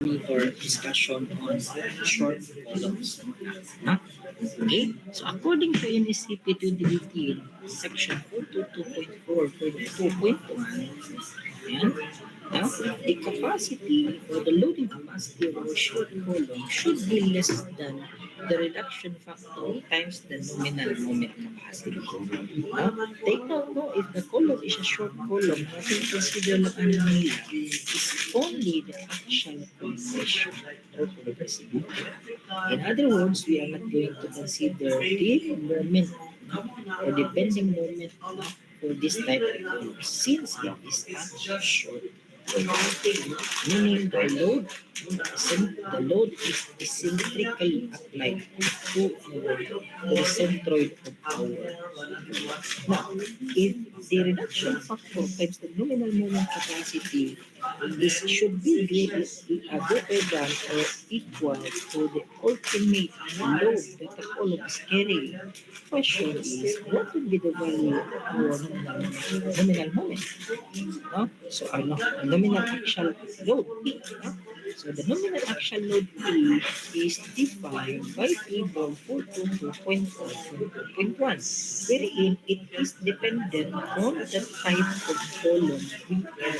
or discussion on short columns. No? Okay, so according to NSCP 2018, section 422.4.2.1, and now the capacity or the loading capacity of a short column should be less than the reduction factor times the nominal moment capacity. Now, take note no, if the column is a short column, nothing consider lang ano nila is only the actual compression or compressibility. In other words, we are not going to consider the moment or the bending moment for this type of column since it is a short column, meaning the load is eccentrically applied to the centroid of our. Now, if the reduction factor times the nominal moment capacity is should be greater than or equal to the ultimate load that the column is carrying, question is what would be the value of our nominal moment? No? So our nominal actual load P. No? So the nominal actual load P is defined by table 422.4.1, wherein it is dependent on the type of column we are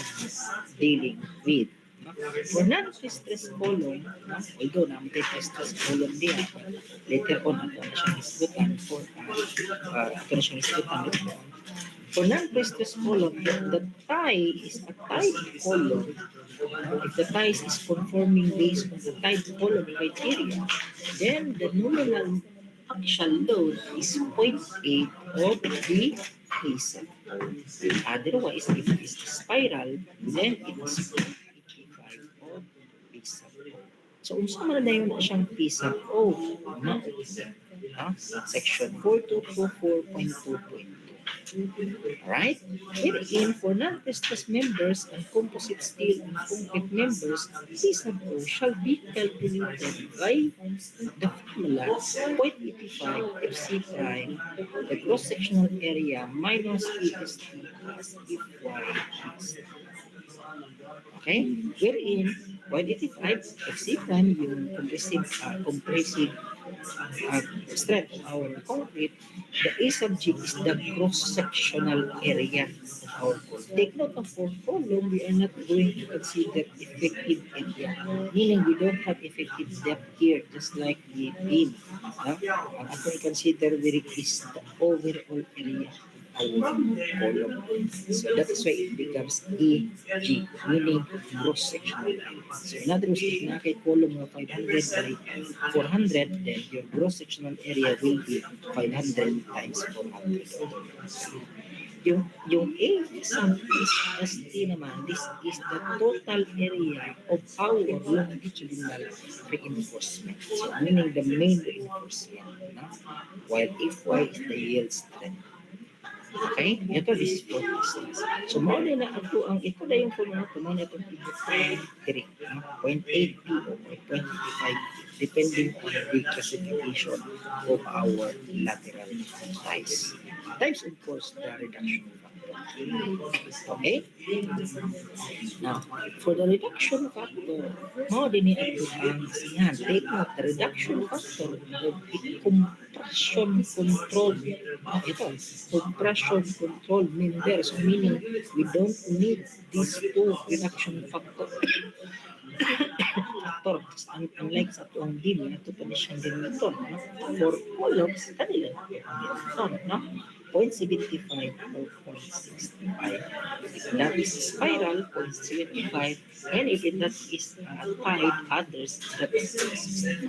dealing with. No? For non-stress column, no? Although namatay pa stress column diya, but later on ito na siyang isgutan ito na siyang isgutan later on. For non-stress column, the tie is a type column. If the tie is conforming based on the type column criteria, then the nominal actual load is zero point 0.8 of the phase. Otherwise, if it is spiral, then it is 0.85 of phase. So, unsa man na yun siyang phase O, no? Section 4224.2.2. Alright? Wherein for non-precious members and composite steel and concrete members, this O shall be calculated by the formula 0.85 FC prime, the cross-sectional area minus EST plus FY is. Okay? Wherein 0.85 FC prime yung compressive strength of our concrete, the A sub G is the cross-sectional area of our cone. Take note of for column, we are not going to consider effective area, meaning we don't have effective depth here, just like the beam. Ang ako i-consider very is the overall area column. So that is why it becomes EG, meaning cross-sectional. So in other words, if nakay column of 500 by 400, then your cross-sectional area will be 500 times 400. Yung A sub is ST naman, this is the total area of our longitudinal reinforcement. So meaning the main reinforcement. No? While FY is the yield strength. Okay? Ito, this is for distance. So, mo na ato ang ito na yung formula ito, mo na itong three, 0.8 P o 0.55 depending on the classification of our lateral ties. Times, of course, the reduction factor. Okay? Now, for the reduction factor, mo din ito ang siyan. Take note, the reduction factor of compression control. Ito, compression control members, meaning we don't need these two reduction factor. Factor, unlike sa tuang din, ito pa siyang diminutor. No? For columns, kanila diminutor. No? 0.75 or 0.65. If that is spiral, 0.75. And if that is tied, others, that is 0.65.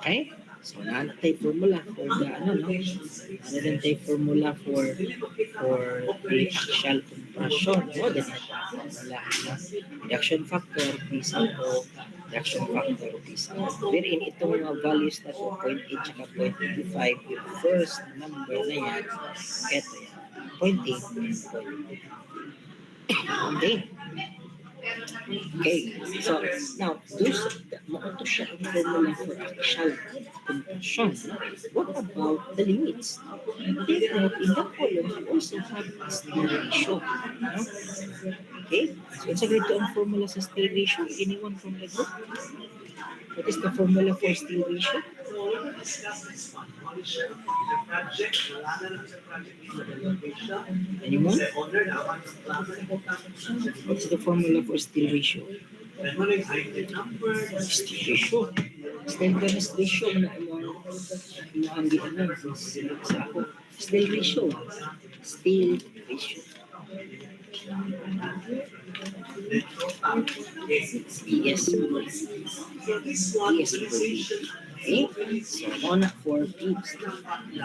Okay? So, ano tayo formula for the, ano, no? Ano din tayo formula for the axial compression, no? Then, formula, no? Reduction factor, P sub O, reduction factor, P sub O. Wherein itong mga values na to, 0.8 at 0.85, yung first number na yan, ito yan, 0.8 and 0.8. Okay. Okay, so now mo to siya ang formula for axial compression. What about the limits? Take note, in the column, we also have a still ratio. No? Okay, so it's a great ang formula sa still ratio. Anyone from the group? What is the formula for still ratio? Anyone? What's the formula for still ratio? Still ratio. Still balance ratio na ang gianan sa ako. Still ratio. Still ratio. Yes. Yes. Okay? So, muna 4 pips.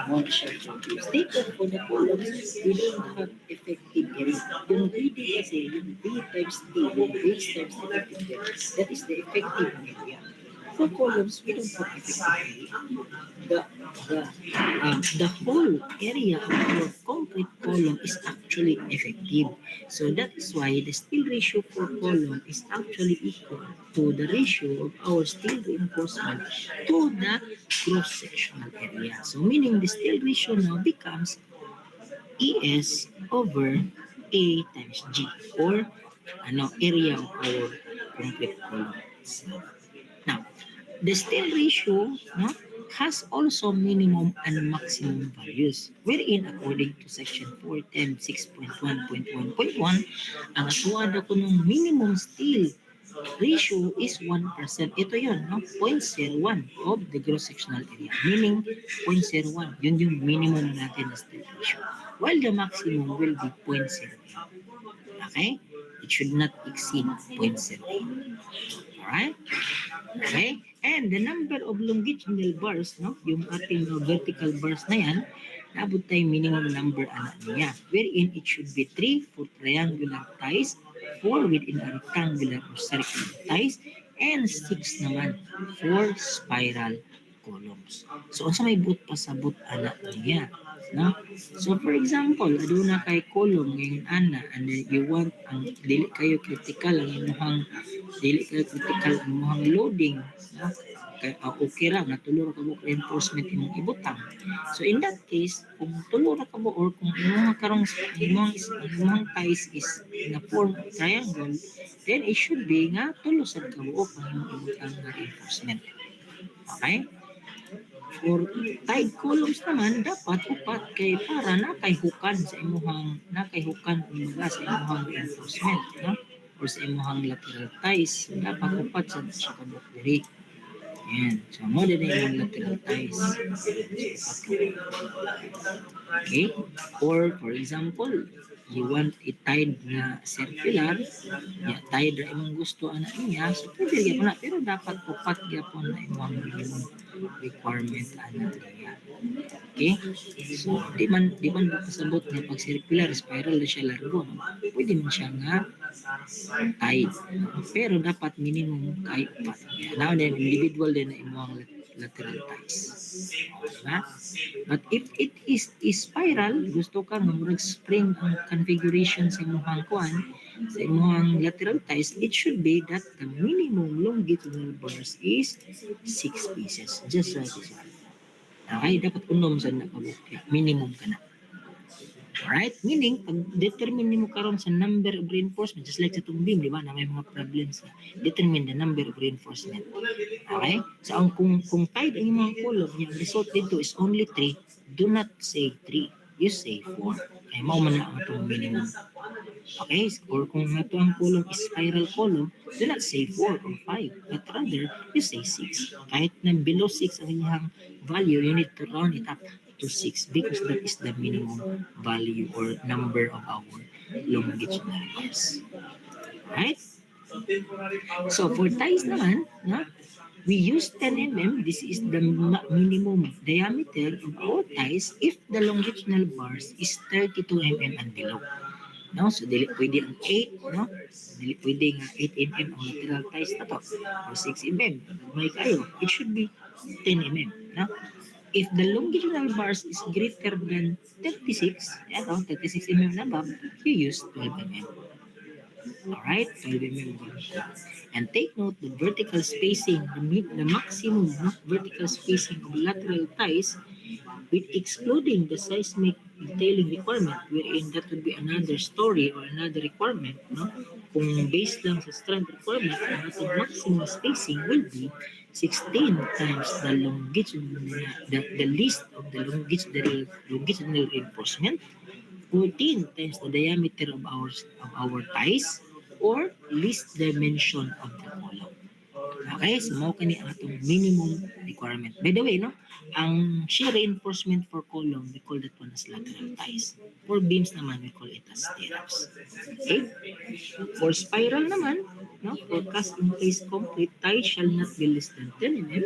Muna siya 4 pips. Take that for the columns, we don't have effective area. Yung BD kasi, yung B times D, yung base times effective area, that is the effective area. For columns, we don't have effective area. The whole area of our concrete column is actually effective. So that is why the steel ratio for column is actually equal to the ratio of our steel reinforcement to the cross-sectional area. So meaning the steel ratio now becomes ES over A times G or area of our concrete column. Now, the steel ratio has also minimum and maximum values wherein according to section 410.6.1.1.1 ang atuan ko ng minimum steel ratio is 1%. Ito yun, 0.01 of the gross sectional area. Meaning, 0.01. Yun yung minimum natin na steel ratio. While the maximum will be 0.08. Okay? It should not exceed 0.08. Alright? Okay? And the number of longitudinal bars, yung ating vertical bars na yan, naabot tayo minimum number niya. Wherein it should be 3 for triangular ties, 4 within a rectangular or circular ties, and 6 naman for spiral columns. So, unsa may but pa sa but niya? No? So, for example, aduna kay column ngayon and then you want ang dili kayo critical ang imuhang loading, no? Kay okay ra nga tulo ra kamo reinforcement imong ibutang. So in that case, kung tulo ra kamo or kung imong ties is in a form of triangle, then it should be nga tulo sad kamo ang imong ibutang na reinforcement. Okay? For tied columns naman, dapat upat kay para nakayhukan sa imuhang sa imuhang reinforcement, no? Or sa imuhang lateral ties, dapat upat sa kabuk diri. Yan. So, mo din yung lateral ties. Okay? Or, for example, you want it tied na circular, tied ra imong gusto niya, so pwede gyapon na, pero dapat upat gyapon na imong minimum requirement niya. Okay? So, di man pasabot nga pag circular, spiral na siya largo. Pwede man siya nga tied. Pero dapat minimum kay upat. Now, then, individual din na imong lateral ties. Diba? But if it is spiral, gusto ka nga murag spring ang configuration sa imong kuan, sa imong lateral ties, it should be that the minimum longitudinal bars is 6 pieces. Just like this one. Okay, dapat unom sa nakabukya. Minimum ka na. Alright? Meaning, pag determine mo karon sa number of reinforcement, just like sa tumbim, di ba, na may mga problems na determine the number of reinforcement. Okay? So, kung tied ang mga column, yung result dito is only 3, do not say 3. You say 4. Kaya mo man na ang itong minimum. Okay? Or kung ito ang column is spiral column, do not say 4 or 5, but rather, you say 6. Kahit na below 6 ang iyang value, you need to round it up to 6 because that is the minimum value or number of our longitudinal bars. Right? So for ties naman, we use 10 mm. This is the minimum diameter of our ties if the longitudinal bars is 32 mm and below. No? So dili pwede ang 8, no? Dili pwede nga 8 mm ang lateral ties na to or 6 mm. May kayo, it should be 10 mm, no? If the longitudinal bars is greater than 36 mm and above, you use 12 mm. Alright, 12 mm. And take note the vertical spacing, the maximum vertical spacing of lateral ties with excluding the seismic detailing requirement wherein that would be another story or another requirement, no? Kung based lang sa strand requirement, ang ating maximum spacing will be 16 times the longitudinal, the list of the longitudinal reinforcement, 14 times the diameter of our ties, or least dimension of the column. Okay, so mao kani ang atong minimum requirement. By the way, no, ang shear reinforcement for column, we call that one as lateral ties. For beams naman, we call it as stirrups. Okay? For spiral naman, no, for cast in place concrete, ties shall not be less than 10 mm,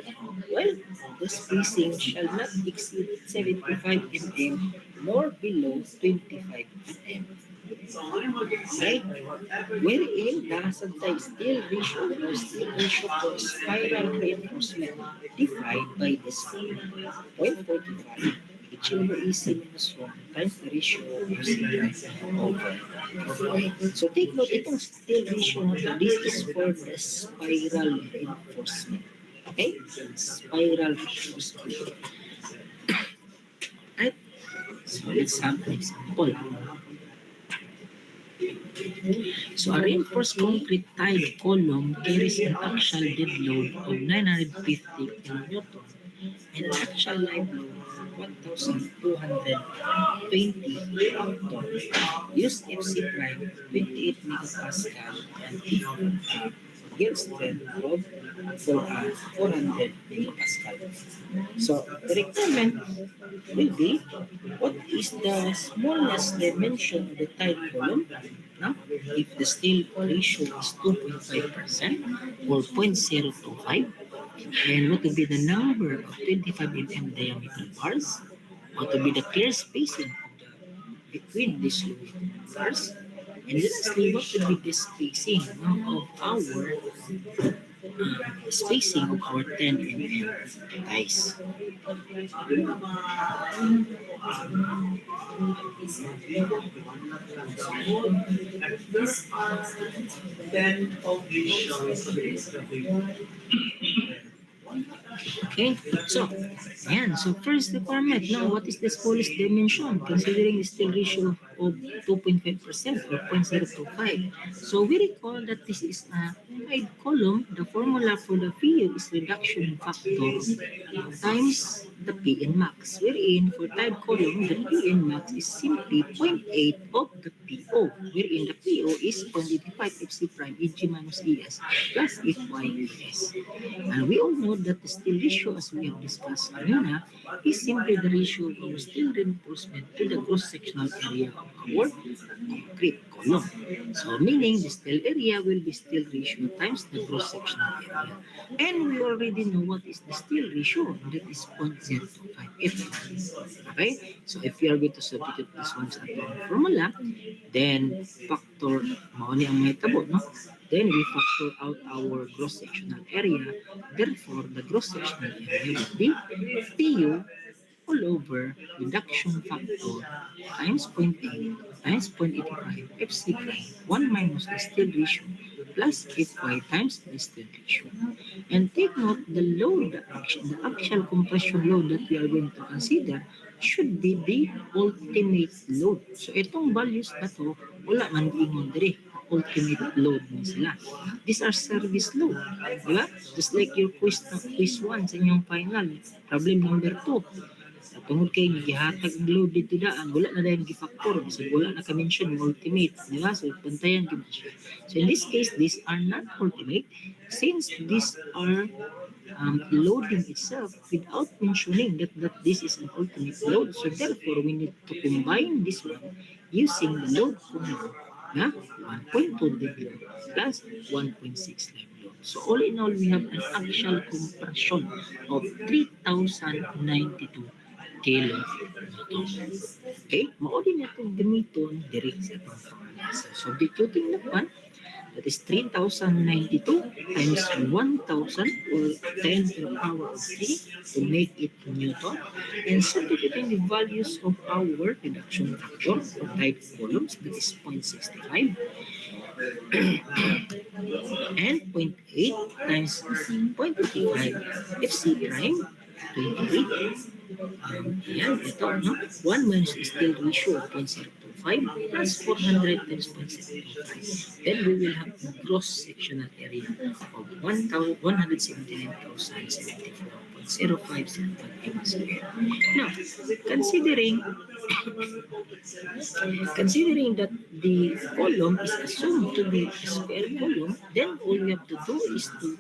while the spacing shall not exceed 75 mm nor below 25 mm. Right? Wherein nasa the steel ratio or steel ratio for spiral reinforcement divided by the speed 0.45 H over EC minus 1 times the ratio of CI over 4. So take note, itong steel ratio na to, this is for the spiral reinforcement. Okay? Spiral reinforcement. Right? So let's have an example. So a reinforced concrete tied column carries an axial dead load of 950 kN and an axial live load of 1,220 Newton. Use FC prime 28 megapascal and yield strength of 400 megapascal. So the requirement will be what is the smallest dimension of the tied column. Now, if the steel ratio is 2.5% or 0.025, and what will be the number of 25 mm diameter bars? What will be the clear spacing of between these two bars? And lastly, what will be the spacing of our spacing of our 10 mm ties? Okay, so, ayan. So, first requirement, now, what is the smallest dimension considering the steel ratio of 2.5% or 0.025? So, we recall that this is a wide column. The formula for the PU is reduction factor times the PN max, wherein for tied column, the PN max is simply 0.8 of the PO, wherein the PO is 0.85 FC prime EG minus ES plus FY ES. And we all know that the steel ratio, as we have discussed earlier, is simply the ratio of our steel reinforcement to the cross-sectional area of our concrete column. So meaning the steel area will be steel ratio times the cross-sectional area. And we already know what is the steel ratio, and that is 0.025. Okay? So if you are going to substitute this one sa ating formula, then factor, mauni ang may tabo, no? Then we factor out our cross-sectional area. Therefore, the cross-sectional area will be PU all over reduction factor times 0.8 times 0.85 FC prime 1 minus the steel ratio plus Fy times the steel ratio. And take note, the load, the actual compression load that we are going to consider should be the ultimate load. So itong values na to, wala man ingon diri ultimate load mo sila. These are service load. Diba? Just like your quiz 1 sa inyong final. Problem number 2. Tungod kay gihatag ang load dito daan, wala na dahil gifactor. So wala na ka-mention yung ultimate. Diba? So pantayan ko siya. So in this case, these are not ultimate since these are loading itself without mentioning that this is an ultimate load. So therefore, we need to combine this one using the load formula na 1.2 live load plus 1.6 live load. So all in all, we have an actual compression of 3,092 kilo. Okay? Mauli na itong gamiton direct sa itong formula. So substituting na one, that is 3,092 times 1,000 or 10 to the power of 3 to make it Newton. And substituting the values of our reduction factor for type columns, that is 0.65. And 0.8 times 0.85 if C prime 28. Yan, ito, no? 1 minus the steel ratio of 0.025 plus 400 times 0.025. Then we will have the gross sectional area of 179,074.05 m squared. Now, considering considering that the column is assumed to be a square column, then all we have to do is to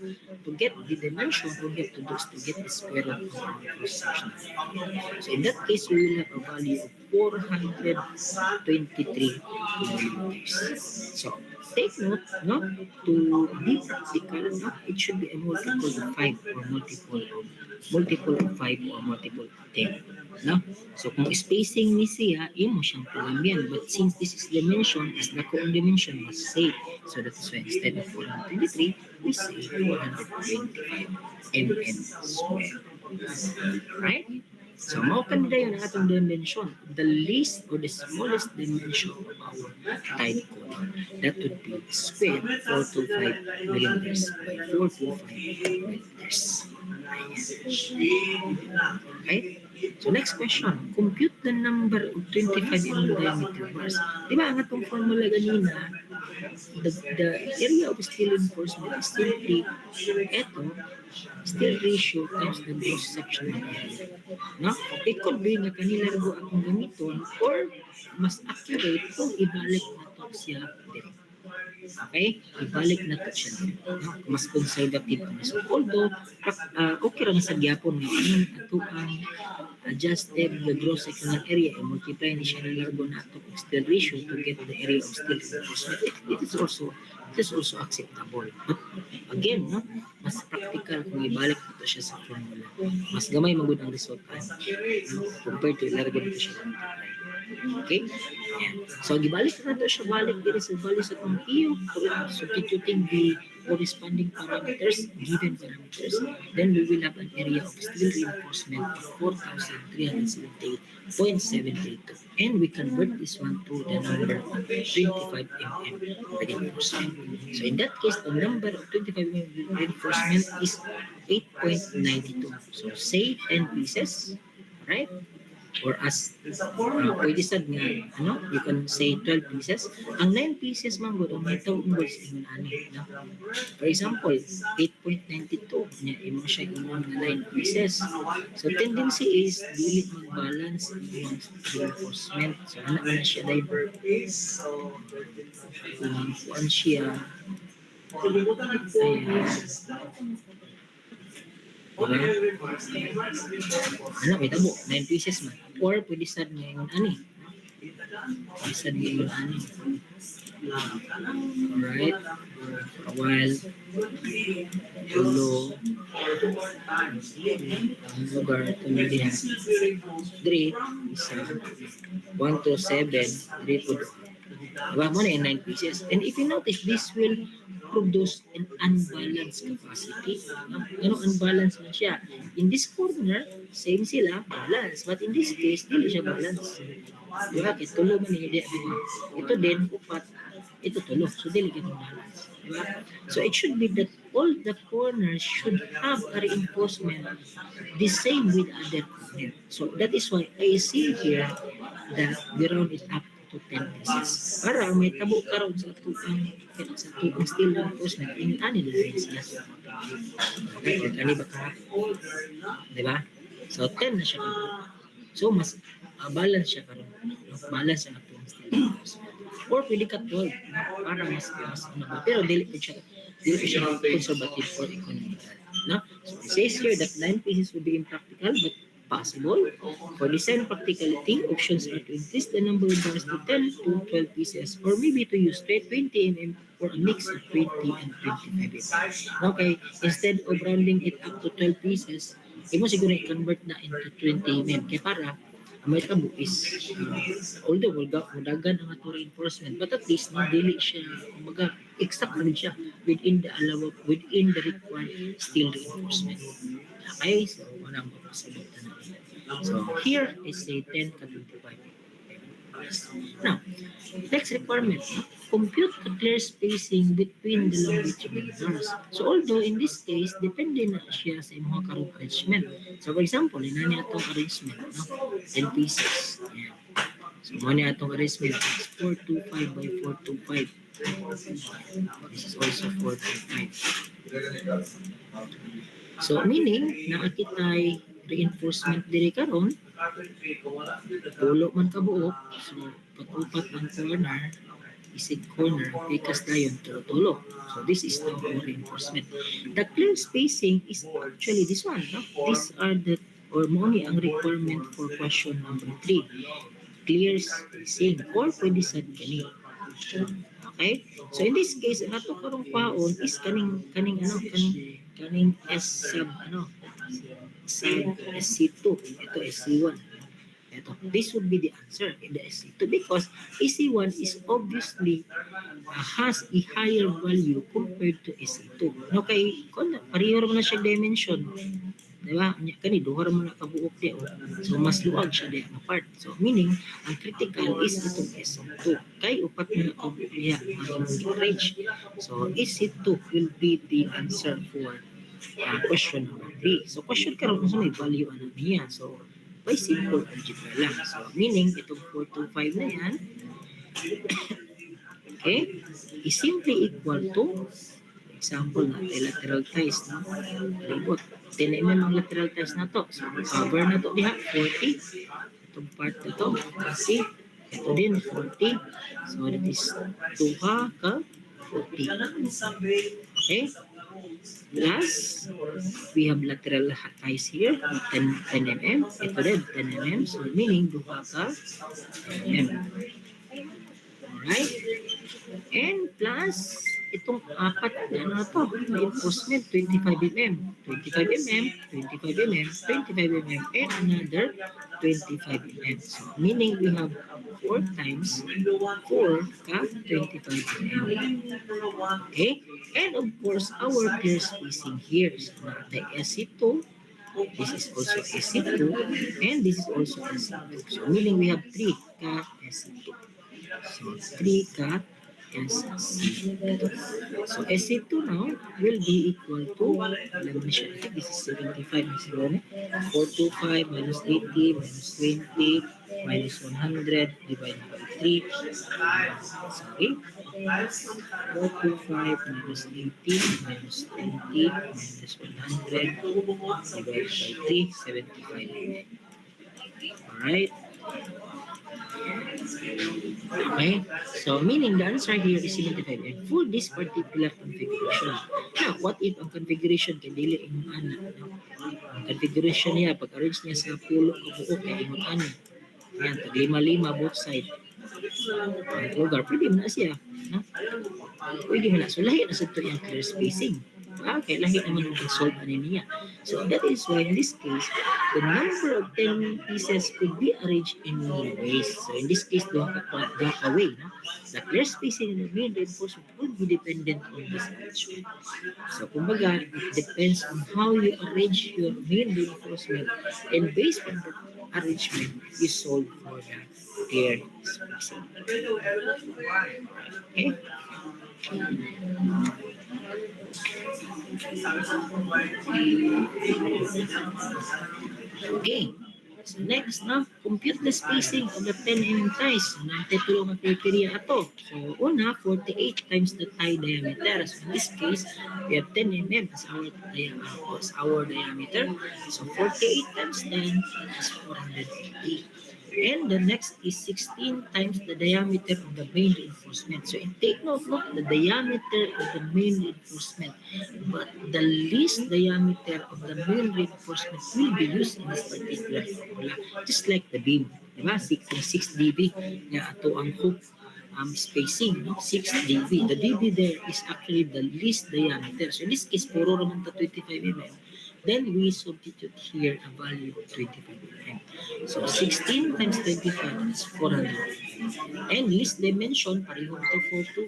get the dimension, all we have to do is to get the square root of our cross-sectional area. So in that case, we will have a value of 423 millimeters. So take note, no, to be practical, no, it should be a multiple of 5 or multiple of 5 or multiple of 10. No? So kung spacing ni siya, imo siyang palambyan. But since this is dimension, as na kung dimension must say. So that is why instead of 423, we say 425 mm squared. Right? So mao kanila yun ang atong dimension. The least or the smallest dimension of our tide column. That would be square 425 millimeters by 425 millimeters. Right? So next question, compute the number of 25 mm diameter bars. Di ba ang atong formula ganina, the area of steel reinforcement is simply eto, steel ratio times the gross sectional area. No? It could be na kanila rin akong gamiton or mas accurate kung ibalik na to siya direct. Okay? Ibalik na to siya direct. No? Mas conservative ang so, although okay lang sa gyapon nga anong ato ang adjusted the gross sectional area and multiply ni siya na largo na ito ng steel ratio to get the area of steel reinforcement. It is also acceptable. But again, no, mas practical kung ibalik ito siya sa formula. Mas gamay magud ang result compared to ilargo nito siya ng multiply. Okay? Ayan. So, gibalik na ito siya balik dito sa value sa itong iyo. Substituting the corresponding parameters, given parameters, then we will have an area of steel reinforcement of 4,378.732. And we convert this one to the number of 25 mm reinforcement. So in that case, the number of 25 mm reinforcement is 8.92. So say 10 pieces, right? Or as pwede sad nga you can say 12 pieces. Ang 9 pieces man gud ang itaw ungol sa ingon ani, no? For example, 8.92 nya imo siya ingon nga 9 pieces. So tendency is dili mag-balance ang reinforcement. So ana na siya dahil kung siya may tabo 9 pieces man or pwede sad ngayon ani pwede sad ngayon ani. Alright, for a while tulo ang lugar tumili 3 isa 1 to 7 3 po diba mo na yung 9 pieces. And if you notice, this will produce an unbalanced capacity. Ano unbalanced na siya? In this corner, same sila, balance. But in this case, hindi siya balance. Diba? Tulo man hindi. Ito din, upat. Ito tulo. So, dili ganun balance. Diba? So, it should be that all the corners should have a reinforcement the same with other corner. So, that is why I see here that we round it up to 10 pieces. Para may tabo karon sa tuang steel reinforcement in ani din sila. Okay, ani ba ka? Diba? So 10 na siya karon. So mas balance siya karon. Balance ang tuang steel reinforcement. Or pwede ka 12 para mas ano ba? Pero dili pa siya conservative or economical. No? So it says here that 9 pieces will be impractical but possible. For design practicality, options are to increase the number of bars to 10 to 12 pieces or maybe to use straight 20 mm or a mix of 20 and 25 mm. Okay, instead of rounding it up to 12 pieces, imo siguro i-convert na into 20 mm. Kaya para may tabo is although dagan ang ato reinforcement but at least dili siya kumbaga exact lang siya within the required steel reinforcement. Okay, so walang mapasabot na natin. So here is say 10 ka 25. Now, next requirement, compute the clear spacing between the longitudinal bars. So although in this case, depende na siya sa imong karong arrangement. So for example, inani atong arrangement, no? 10 pieces. Yan. So mo ni atong arrangement is 425 by 425. This is also 425. So meaning na kitay reinforcement diri karon tulo man ka buok, so pag-upat ang corner, isig corner, pikas dayon tulo-tulo. So this is the reinforcement. The clear spacing is actually this one. No? These are the, or mo ni ang requirement for question number 3. Clear spacing or pwede sad kani. Okay? So in this case, ang ato karong paon is kaning S sub sub SC2. Ito SC1. Ito, this would be the answer in the SC2 because SC1 is obviously has a higher value compared to SC2. No kay kun pareho ra man na siya dimension. Diba? Kani duha ra man na kabuok di. So mas luag siya di ang part. So meaning ang critical is itong SC2. Kay upat na kabuok niya ang range. So SC2 will be the answer for question number 3. So question karon kung may value ano niya. So by simple algebra lang. So meaning itong 425 na yan okay is simply equal to example na lateral ties no? Libot 10 mm ang lateral ties na to. So cover na to diha 40. Itong part na to 40. Ito din 40. So that is 2 ka 40. Okay. Plus, we have lateral ties here, 10 mm. Ito din, 10 mm. So, meaning, duha ka 10 mm. Alright? And plus, itong apat na to, reinforcement, 25 mm. 25 mm, 25 mm, 25 mm, and another 25 mm. So, meaning we have 4 times 4 ka 25 mm. Okay? And of course, our clear spacing here. So, the SC2, this is also SC2, and this is also SC2. So, meaning we have 3 ka SC2. So, 3 ka SC2. So, SC2 now will be equal to, alam mo siya, this is 75, Ms. Rone. 425 minus 80 minus 20 minus 100 divided by 3. Sorry. 425 minus 80 minus 20 minus 100 divided by 3, 75. Alright. Okay, so meaning the answer here is 75 and for this particular configuration. Now, what if ang configuration kay dili imong ana? No? Ang configuration niya, pag-arrange niya sa pulo kabuok kay imong ana. Yan, tag lima-lima both side. Ang lugar, pwede mo na siya. No? Pwede mo na. So, lahi na sa ito yung clear spacing. Okay, lahi naman yung solve ano niya. So, that is why in this case, the number of 10 pieces could be arranged in many ways. So, in this case, duha ka way. No? The clear spacing and the main reinforcement will be dependent on this arrangement. So, kumbaga, it depends on how you arrange your main reinforcement and based on that arrangement, you solve for the clear spacing. Okay? Okay. So next, no, compute the spacing of the 10 mm ties. So, nagtitulo ng criteria ato. So, una, 48 times the tie diameter. So, in this case, we have 10 mm as our diameter. So, 48 times 10 is 480. And the next is 16 times the diameter of the main reinforcement. So, take note, the diameter of the main reinforcement. But the least diameter of the main reinforcement will be used in this particular formula. Just like the beam. Diba? 6 dB. Nga ato ang hook spacing. No? 6 dB. The dB there is actually the least diameter. So, in this case, puro naman ta 25 mm. Then we substitute here a value of 25 mm. So 16 times 25 is 400 mm. And list dimension, pareho ito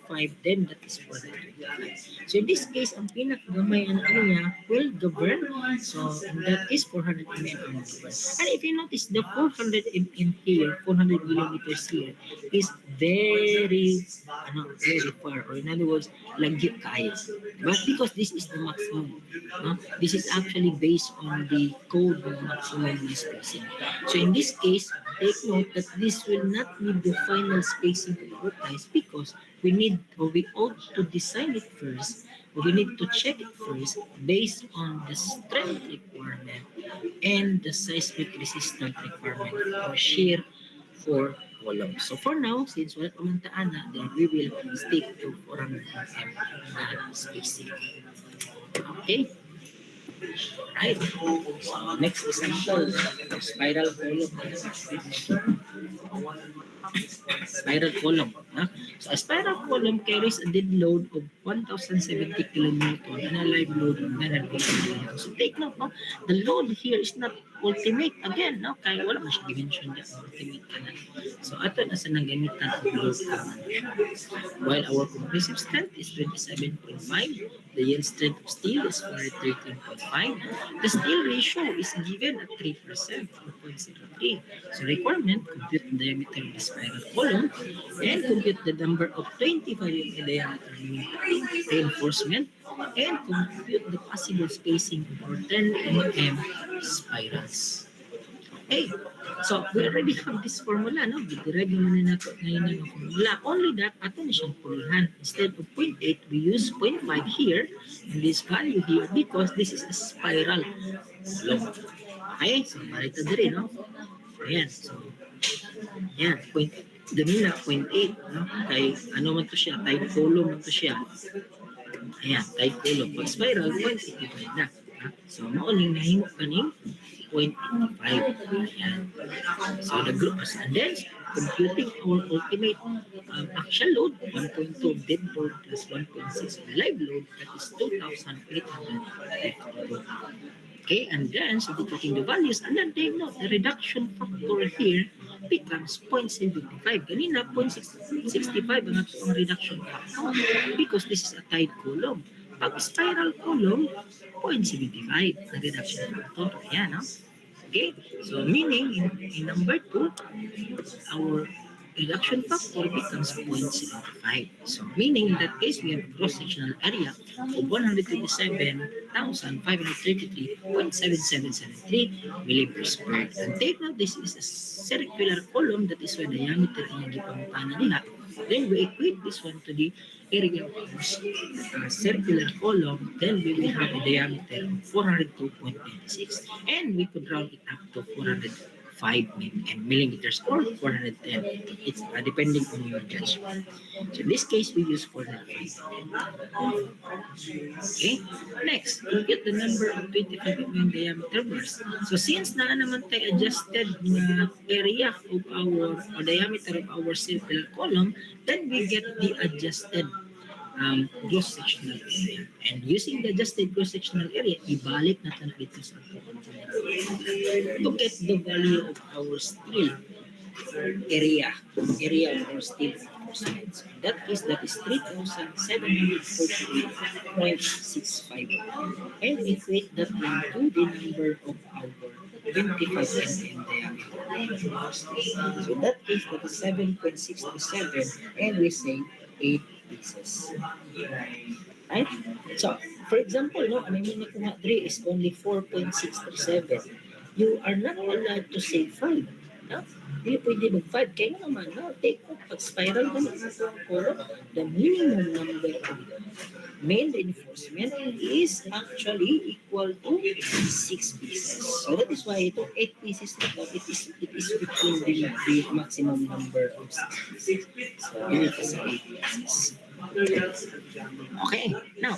425, then that is 425. So in this case, ang pinakagamay ang ano niya will govern. So in that case, 400 mm ang govern. And if you notice, the 400 mm here, 400 millimeters here, is very far, or in other words, lagyot kayo. But because this is the maximum, no? This is actually based on the code of maximum spacing. So in this case, take note that this will not be the final spacing of our ties because we need, or we ought to design it first, or we need to check it first based on the strength requirement and the seismic resistant requirement or shear for columns. So for now, since wala pa man taana, then we will stick to 400 mm na spacing. Okay? Right. So next example, spiral column. Spiral column. No? So a spiral column carries a dead load of 1,070 kilonewton and a live load of 980 kilonewton. So take note, no? The load here is not ultimate. Again, no? Kaya wala man siya dimension niya. Ultimate ka na. So ato na sa nagamitan of load ka. While our compressive strength is 27.5, the yield strength of steel is 13.5. The steel ratio is given at 3%, 4.03. So requirement, compute the diameter of the spiral column and compute the number of 25 mm diameter reinforcement and compute the possible spacing of our 10 mm spirals. Okay, so we already have this formula, no? Derive naman na nato ngayon ng formula. Only that, ato na siyang pulihan. Instead of 0.8, we use 0.5 here and this value here because this is a spiral long. Okay, so marita din, no? Ayan, so, ayan, ganun na, 0.8, no? Kay, ano man to siya, type column man to siya. Ayan, type column. Pag spiral, 0.85 na. So, mauling nahimo kaning 0.85. Ayan. So, the group, and then, computing our ultimate action load, 1.2 dead load plus 1.6 live load, that is 2,852. Okay, and then substituting the values, and then take note, the reduction factor here becomes 0.75. Kanina, 0.65 ang ang reduction factor because this is a tied column. Pag spiral column, 0.75 na reduction factor. Ayan, no? Okay, so meaning in number 2, our reduction factor becomes 0.75. So meaning in that case, we have a cross-sectional area of 127,533.7773 millimeters squared. And take note, this is a circular column, that is why diameter ay nagipangutana nila. Then we equate this one to the area of the circular column, then we will have a diameter of 402.96, and we could round it up to 405 millimeters or 410. It's depending on your judgment. So in this case, we use 405. Okay. Next, compute the number of 25 mm diameter bars. So since na naman tayo adjusted na area of our or diameter of our circular column, then we get the adjusted cross-sectional area. And using the adjusted cross-sectional area, ibalik natin dito sa to get the value of our steel area of our steel reinforcements. In that case, that is 3,748.65. And equate that into the number of our 25 mm diameter. So in that case, that is 7.627, and we say 8 pieces. Right? So, for example, no, ang may nakuha 3 is only 4.637. You are not allowed to say 5. No? Hindi pwede mag-5. Kaya naman, no? Take off. Pag spiral ka na sa column, the minimum number of main reinforcement is actually equal to 6 pieces. So that is why ito 8 pieces na ito, it is between the maximum number of 6 pieces. So, yun ito sa 8 pieces. Okay, now,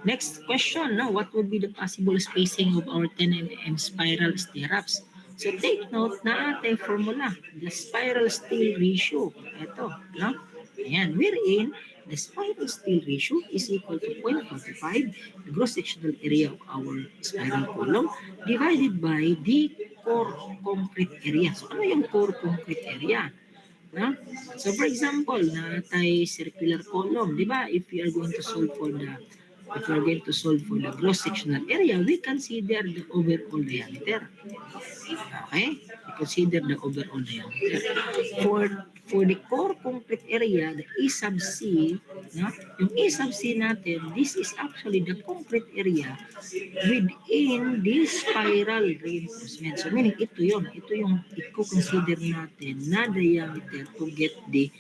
next question, no? What would be the possible spacing of our 10 mm spiral stirrups? So take note na ating formula, the spiral steel ratio. Ito, no? Ayan, wherein the spiral steel ratio is equal to 0.45, the cross-sectional area of our spiral column, divided by the core concrete area. So, ano yung core concrete area? No? So, for example, na tayo circular column, di ba? If we are going to solve for the cross-sectional area, we consider the overall diameter. Okay? We consider the overall diameter. For the core concrete area, the A sub C, no? Yung A sub C natin, this is actually the concrete area within the spiral reinforcement. So meaning ito yung i-consider natin na diameter to get the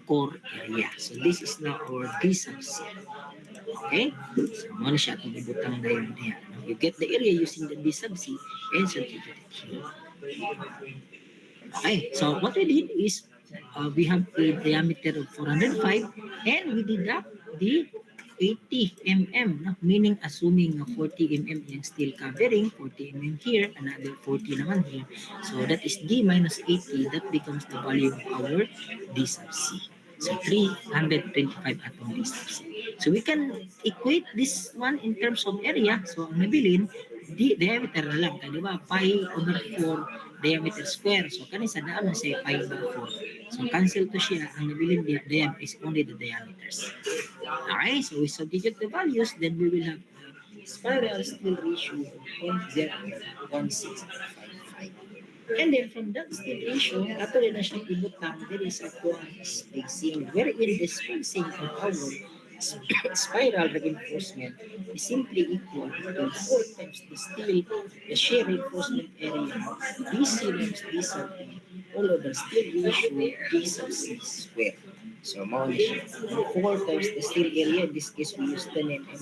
core area. So this is now our D sub C. Okay? So mo na siya kung ibutang na yun niya. You get the area using the D sub C and substitute it here. Okay, so what we did is we have a diameter of 405 and we deduct the 80 mm, no? Meaning assuming 40 mm yung steel covering, 40 mm here, another 40 naman here. So that is D minus 80, that becomes the value of our D sub C. So 325 atom D sub C. So we can equate this one in terms of area. So ang nabilin, diameter na lang, di ba? Pi over 4 diameter square. So kanin sa daan na siya pi over 4. So cancel to siya. Ang nabilin diameter is only the diameters. Okay, so we substitute the values, then we will have spiral steel ratio of 0.1655. And then from that steel ratio, ato rin na siyang ibutang, there is a spacing, wherein the spacing of our spiral reinforcement is simply equal to 4 times the shear reinforcement area, BC times D sub E, all over steel ratio D sub C square. So, more siya. 4 times the steel area, in this case we use 10 mm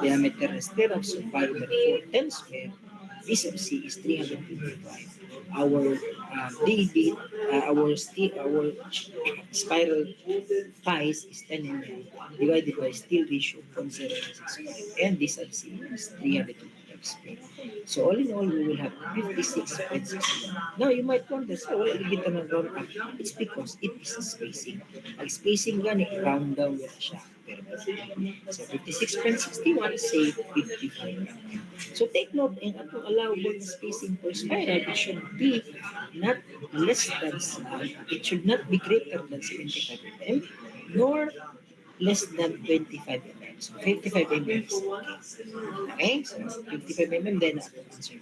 diameter na stirrup, so 5 over 4 10 square. D sub C is 355. Our our spiral ties is 10 mm divided by steel ratio from 0.65, and this sub C is 325 square. So all in all, we will have 56.61. Now you might wonder, so wala kita ng round up. It's because it is a spacing. Ang spacing gani, round down yun siya. So 56.61, say 55 mm. So take note, ang atong allowable spacing for spiral, it should be not less than, it should not be greater than 75 mm, nor less than 25 mm. So 55 mm is okay. So 55 mm, then ang answer.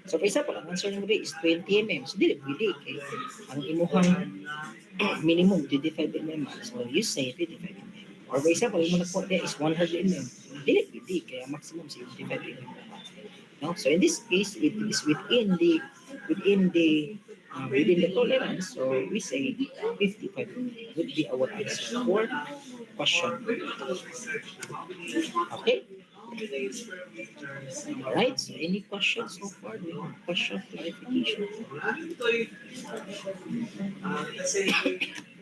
So for example, ang answer ng is 20 mm. So dili pwede kay ang imuhang minimum 25 mm. So you say 25 mm. Or for example, yung mga there is 100 mm. Dili pwede kaya maximum 75 mm. No? So in this case, it is within the tolerance. So we say 55 would be our answer for question. Okay. All right. So any questions so far? Question clarification.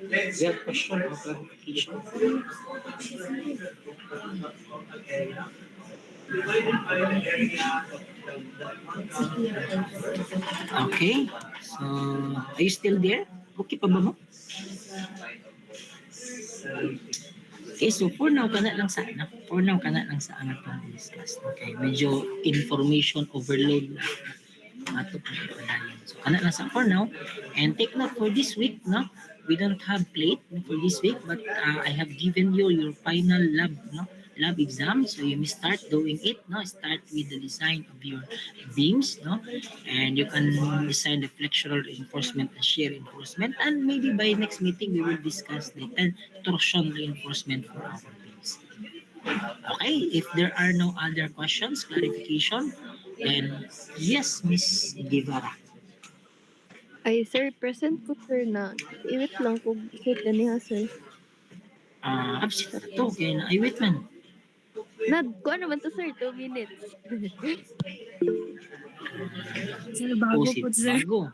We have question or clarification. Okay. So, are you still there? Okay pa ba mo? Okay, so for now kana lang sa ang atong discuss. Okay, medyo information overload na ato pagpadayon. So kana lang sa for now, and take note for this week, no? We don't have plate for this week, but I have given you your final lab exam, so you may start doing it, no? Start with the design of your beams, no? And you can design the flexural reinforcement and shear reinforcement, and maybe by next meeting we will discuss the torsion reinforcement for our beams. Okay, if there are no other questions, clarification, then yes, Miss Guevara. Ay, sir, present ko, sir, na. Iwit lang kung ikot ganiha, sir. Absent na to, kaya na-iwit man. Kuha naman to, sir, 2 minutes. Sir, bago Pusit, po, sir. bago.